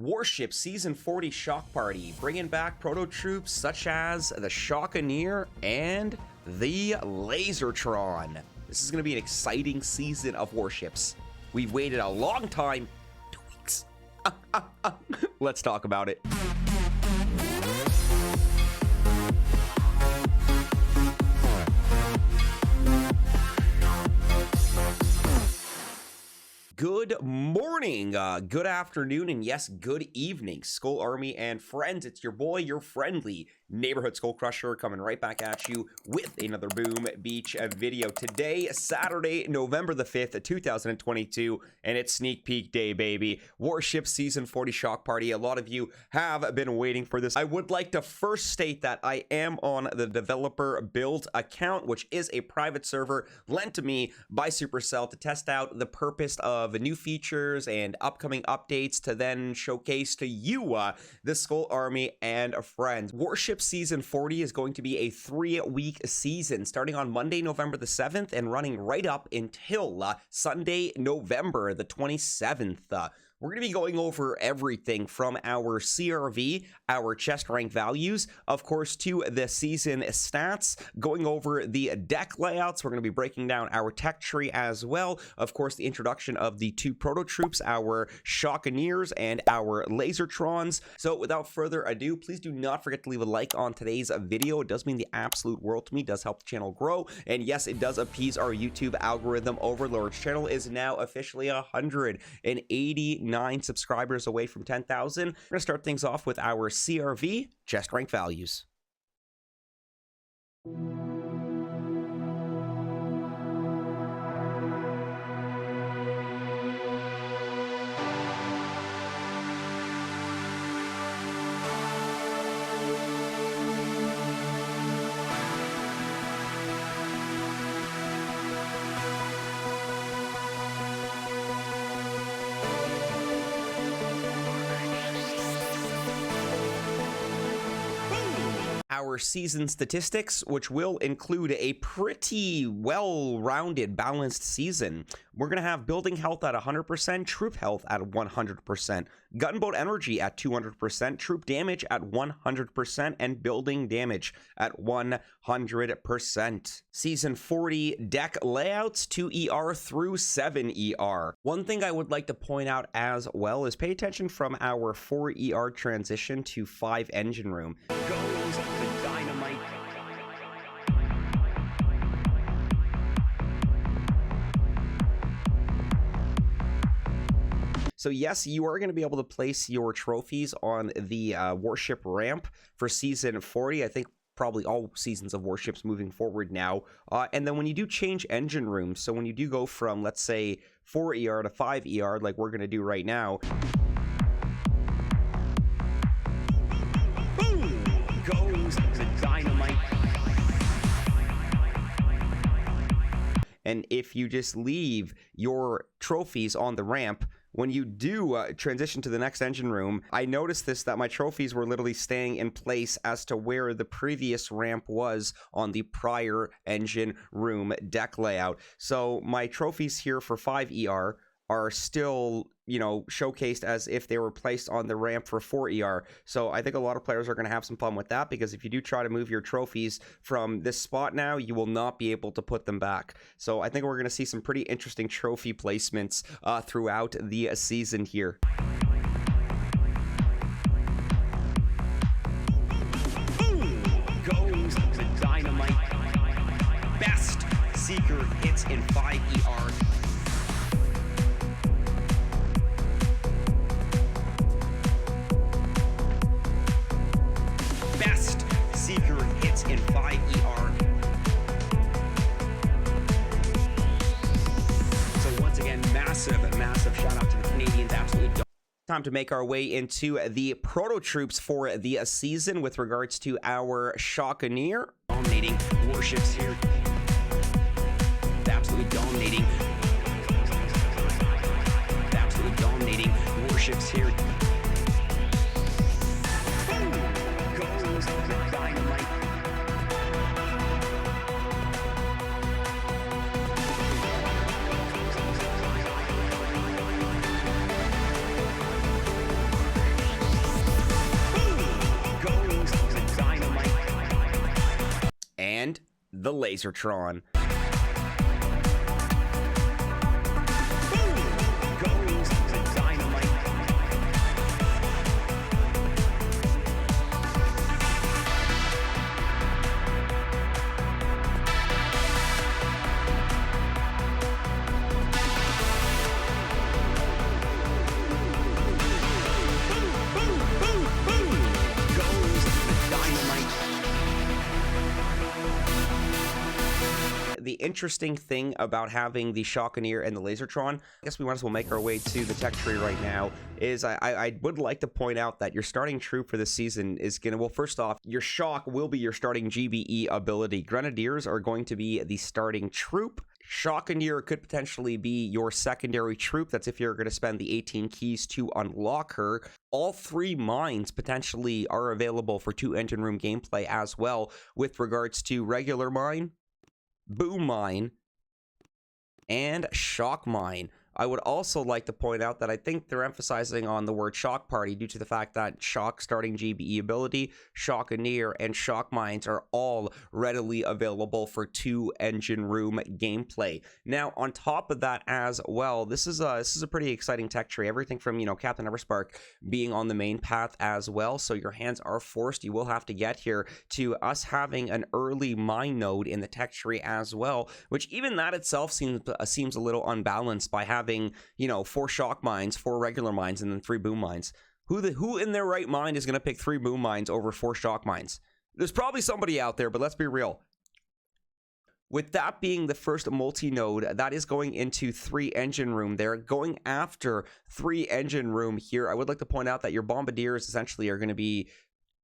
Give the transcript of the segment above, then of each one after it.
Warships Season 40 Shock Party, bringing back Prototroops such as the Grenadier and the Lasertron. This is going to be an exciting season of Warships. We've waited a long time, 2 weeks. Let's talk about it. Good morning, good afternoon, and yes, good evening, Skull Army and friends. It's your boy, your friendly neighborhood SkullCrusher, coming right back at you with another Boom Beach video. Today, Saturday, November the 5th, 2022, and it's sneak peek day, baby. Warships Season 40 Shock Party. A lot of you have been waiting for this. I would like to first state that I am on the developer build account, which is a private server lent to me by Supercell to test out the purpose of new features and upcoming updates to then showcase to you, the Skull Army and friends. Warships Season 40 is going to be a 3-week season starting on Monday, November the 7th and running right up until Sunday, November the 27th. We're going to be going over everything from our CRV, our chest rank values, of course, to the season stats, going over the deck layouts. We're going to be breaking down our tech tree as well. Of course, the introduction of the two Prototroops, our Grenadiers and our Lasertrons. So without further ado, please do not forget to leave a like on today's video. It does mean the absolute world to me, does help the channel grow. And yes, it does appease our YouTube algorithm overlord. Channel is now officially 189 subscribers away from 10,000. We're going to start things off with our CRV chest rank values. Our season statistics, which will include a pretty well-rounded, balanced season. We're going to have building health at 100%, troop health at 100%, gunboat energy at 200%, troop damage at 100%, and building damage at 100%. Season 40 deck layouts 2ER through 7ER. One thing I would like to point out as well is pay attention from our 4ER transition to 5 engine room. Goes the Dynamite. So yes, you are going to be able to place your trophies on the warship ramp for Season 40. I think probably all seasons of Warships moving forward now. And then when you do change engine rooms, so when you do go from, let's say, 4ER to 5ER, like we're going to do right now, boom, goes the Dynamite. And if you just leave your trophies on the ramp, when you do transition to the next engine room, I noticed this, that my trophies were literally staying in place as to where the previous ramp was on the prior engine room deck layout. So my trophies here for 5ER are still, you know, showcased as if they were placed on the ramp for 4ER. So I think a lot of players are going to have some fun with that, because if you do try to move your trophies from this spot now, you will not be able to put them back. So I think we're going to see some pretty interesting trophy placements throughout the season here. Boom goes the Dynamite. Best Seeker hits in 5ER. Seeker hits in 5ER. So once again, massive shout out to the Canadians. Absolutely. Time to make our way into the Prototroops for the season with regards to our Grenadier. Dominating warships here. Absolutely dominating. Absolutely dominating warships here. the Lasertron. Goes the Dynamite. The interesting thing about having the Shockanier and the Lasertron, I guess we might as well make our way to the tech tree right now, is I would like to point out that your starting troop for this season is going to, well, first off, your Shock will be your starting GBE ability. Grenadiers are going to be the starting troop. Shockanier could potentially be your secondary troop. That's if you're going to spend the 18 keys to unlock her. All 3 mines potentially are available for 2 engine room gameplay as well, with regards to regular mine, boom mine, and shock mine. I would also like to point out that I think they're emphasizing on the word shock party due to the fact that shock starting GBE ability, Shockanier, and shock mines are all readily available for 2 engine room gameplay. Now, on top of that as well, this is a pretty exciting tech tree. Everything from, you know, Captain Everspark being on the main path as well, so your hands are forced. You will have to get here to us having an early mine node in the tech tree as well, which even that itself seems a little unbalanced by having, you know, 4 shock mines, 4 regular mines, and then 3 boom mines. Who in their right mind is going to pick 3 boom mines over 4 shock mines? There's probably somebody out there, but let's be real. With that being the first multi-node, that is going into 3 engine room there. Going after 3 engine room here, I would like to point out that your bombardiers essentially are going to be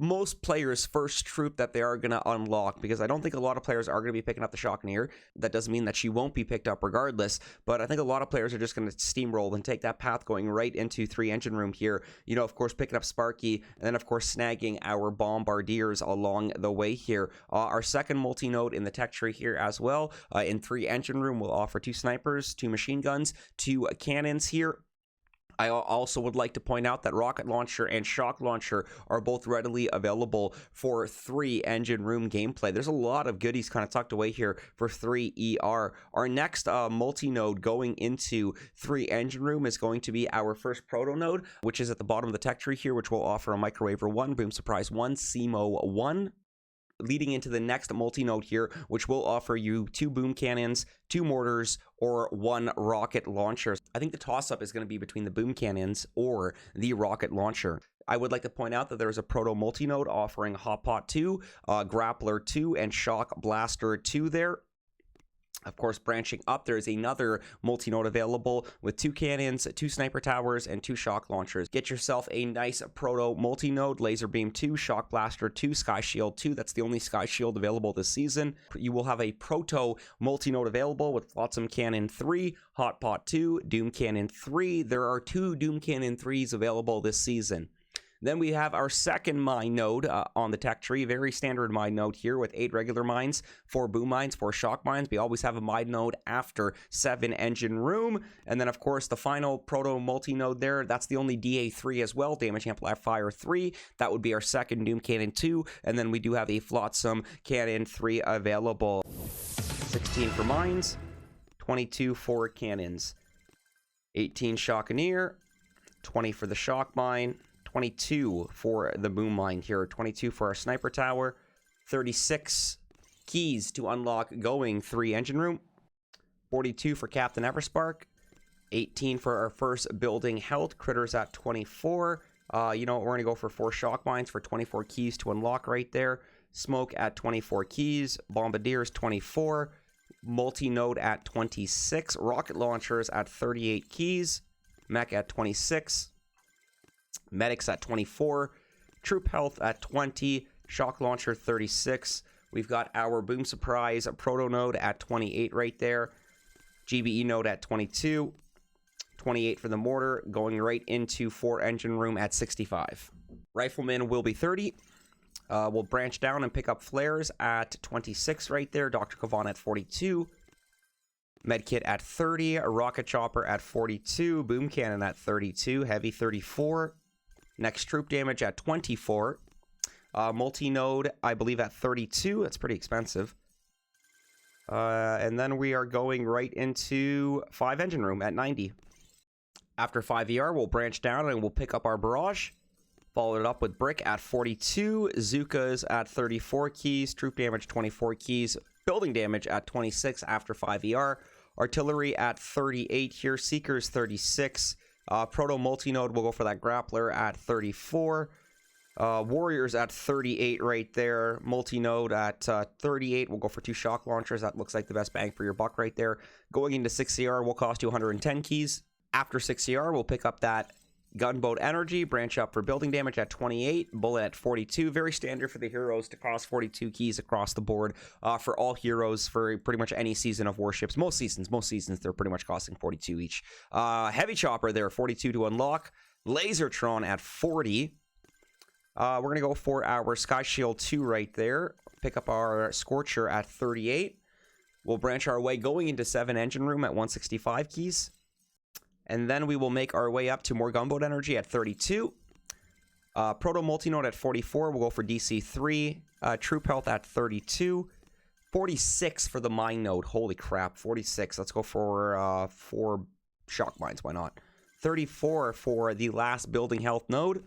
most players' first troop that they are going to unlock, because I don't think a lot of players are going to be picking up the Shockanier. That doesn't mean that she won't be picked up regardless, but I think a lot of players are just going to steamroll and take that path going right into 3 engine room here. You know, of course, picking up Sparky, and then, of course, snagging our bombardiers along the way here. Our second multi-node in the tech tree here as well, in 3 engine room, will offer 2 snipers, 2 machine guns, 2 cannons here. I also would like to point out that Rocket Launcher and Shock Launcher are both readily available for 3 engine room gameplay. There's a lot of goodies kind of tucked away here for 3 ER. Our next multi-node going into 3 engine room is going to be our first proto node, which is at the bottom of the tech tree here, which will offer a Microwaver 1, Boom Surprise 1, SEMO 1. Leading into the next multi-node here, which will offer you 2 boom cannons, 2 mortars, or 1 rocket launcher. I think the toss-up is going to be between the boom cannons or the rocket launcher. I would like to point out that there's a proto multi-node offering Hot Pot 2, Grappler 2, and Shock Blaster 2 there. Of course, branching up, there's another multi-node available with 2 cannons, 2 sniper towers, and 2 shock launchers. Get yourself a nice proto multi-node, Laser Beam 2, Shock Blaster 2, Sky Shield 2. That's the only Sky Shield available this season. You will have a proto multi-node available with Flotsam Cannon 3, Hot Pot 2, Doom Cannon 3. There are 2 Doom Cannon 3s available this season. Then we have our second mine node on the tech tree. Very standard mine node here with 8 regular mines, 4 boom mines, 4 shock mines. We always have a mine node after 7 engine room. And then, of course, the final proto multi-node there, that's the only DA3 as well, Damage Amplifier 3. That would be our second Doom Cannon 2. And then we do have a Flotsam Cannon 3 available. 16 for mines, 22 for cannons, 18 Shockanier, 20 for the shock mine, 22 for the boom mine here, 22 for our sniper tower, 36 keys to unlock going 3 engine room, 42 for Captain Everspark, 18 for our first building health, critters at 24. You know what, we're going to go for 4 shock mines for 24 keys to unlock right there, smoke at 24 keys, bombardiers 24, multi-node at 26, rocket launchers at 38 keys, mech at 26, medics at 24, troop health at 20, shock launcher 36. We've got our boom surprise proto node at 28 right there, GBE node at 22, 28 for the mortar, going right into 4 engine room at 65. Rifleman will be 30. We'll branch down and pick up flares at 26 right there, Dr. Kavan at 42, medkit at 30, a rocket chopper at 42, boom cannon at 32, heavy 34. Next, troop damage at 24. Multi-node, I believe, at 32. That's pretty expensive. And then we are going right into 5 engine room at 90. After 5 ER, we'll branch down and we'll pick up our barrage. Follow it up with brick at 42, Zookas at 34 keys, troop damage 24 keys, building damage at 26 after 5 ER, artillery at 38 here, seekers 36, proto multi-node will go for that grappler at 34, warriors at 38 right there, multi-node at 38, we'll go for 2 shock launchers, that looks like the best bang for your buck right there. Going into 6 CR will cost you 110 keys. After 6 CR, we'll pick up that gunboat energy, branch up for building damage at 28, bullet at 42. Very standard for the heroes to cost 42 keys across the board for all heroes for pretty much any season of Warships. Most seasons, they're pretty much costing 42 each. Heavy chopper there, 42 to unlock. Lasertron at 40. We're going to go for our Sky Shield 2 right there. Pick up our Scorcher at 38. We'll branch our way going into 7 engine room at 165 keys. And then we will make our way up to more gunboat energy at 32. Proto multi-node at 44. We'll go for DC 3. Troop health at 32. 46 for the mine node. Holy crap, 46. Let's go for 4 shock mines. Why not? 34 for the last building health node.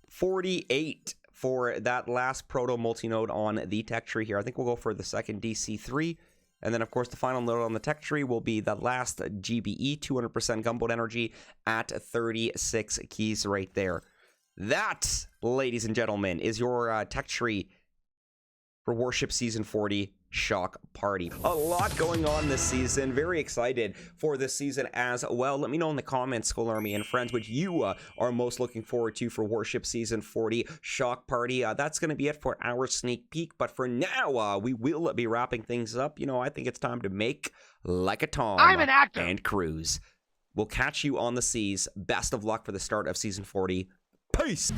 48 for that last proto multi-node on the tech tree here. I think we'll go for the second DC 3. And then, of course, the final node on the tech tree will be the last GBE, 200% gunboat energy at 36 keys right there. That, ladies and gentlemen, is your tech tree for Warship Season 40 Shock Party. A lot going on this season. Very excited for this season as well. Let me know in the comments, Skull Army and friends, what you are most looking forward to for Warship Season 40 Shock Party. That's going to be it for our sneak peek. But for now, we will be wrapping things up. You know, I think it's time to make like a Tom. I'm an actor. And cruise. We'll catch you on the seas. Best of luck for the start of Season 40. Peace!